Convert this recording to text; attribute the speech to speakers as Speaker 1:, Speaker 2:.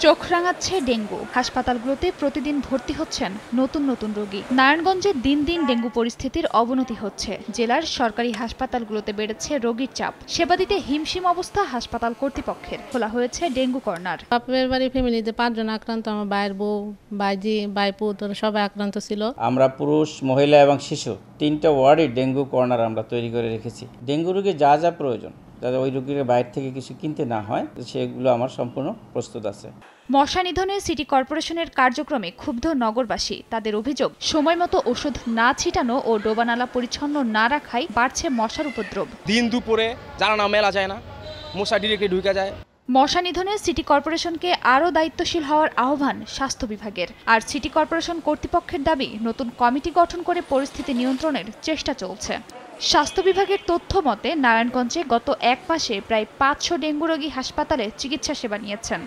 Speaker 1: চোখ রাঙাচ্ছে ডেঙ্গু। হাসপাতালগুলোতে প্রতিদিন ভর্তি হচ্ছেন নতুন নতুন রোগী। নারায়ণগঞ্জে দিন দিন ডেঙ্গু পরিস্থিতির অবনতি হচ্ছে। জেলার সরকারি হাসপাতালগুলোতে বেড়েছে রোগীর চাপ। সেবা দিতে হিমশিম অবস্থা হাসপাতাল কর্তৃপক্ষের। খোলা হয়েছে ডেঙ্গু কর্নার।
Speaker 2: বাপের বাড়ি ফ্যামিলিতে 5 জন আক্রান্ত। আমার ভাইয়ের বউ, ভাইজি, ভাইপো সবাই আক্রান্ত ছিল।
Speaker 3: আমরা পুরুষ, মহিলা এবং শিশু 3টা ওয়ার্ডে ডেঙ্গু কর্নার আমরা তৈরি করে রেখেছি। ডেঙ্গু রোগী যা যা প্রয়োজন, যাতে ওই রোগীর বাইরে থেকে কিছু কিনতে না হয়, সেগুলো আমার সম্পূর্ণ প্রস্তুত আছে।
Speaker 1: মশা নিধনে সিটি কর্পোরেশনের কার্যক্রমে ক্ষুব্ধ নগরবাসী। তাদের অভিযোগ, সময়মতো ওষুধ না ছিটানো ও ডোবানালা পরিচ্ছন্ন না রাখায় বাড়ছে মশার উপদ্রব।
Speaker 4: দিন দুপুরে জানালা মেলা যায় না, মশা ডিরেক্টলি ঢুকে যায়।
Speaker 1: মশা নিধনে সিটি কর্পোরেশনকে আরও দায়িত্বশীল হওয়ার আহ্বান স্বাস্থ্য বিভাগের। আর সিটি কর্পোরেশন কর্তৃপক্ষের দাবি, নতুন কমিটি গঠন করে পরিস্থিতি নিয়ন্ত্রণের চেষ্টা চলছে। স্বাস্থ্য বিভাগের তথ্য মতে নারায়ণগঞ্জে গত 1 মাসে প্রায় 500 ডেঙ্গু রোগী হাসপাতালে চিকিৎসা সেবা নিয়েছেন।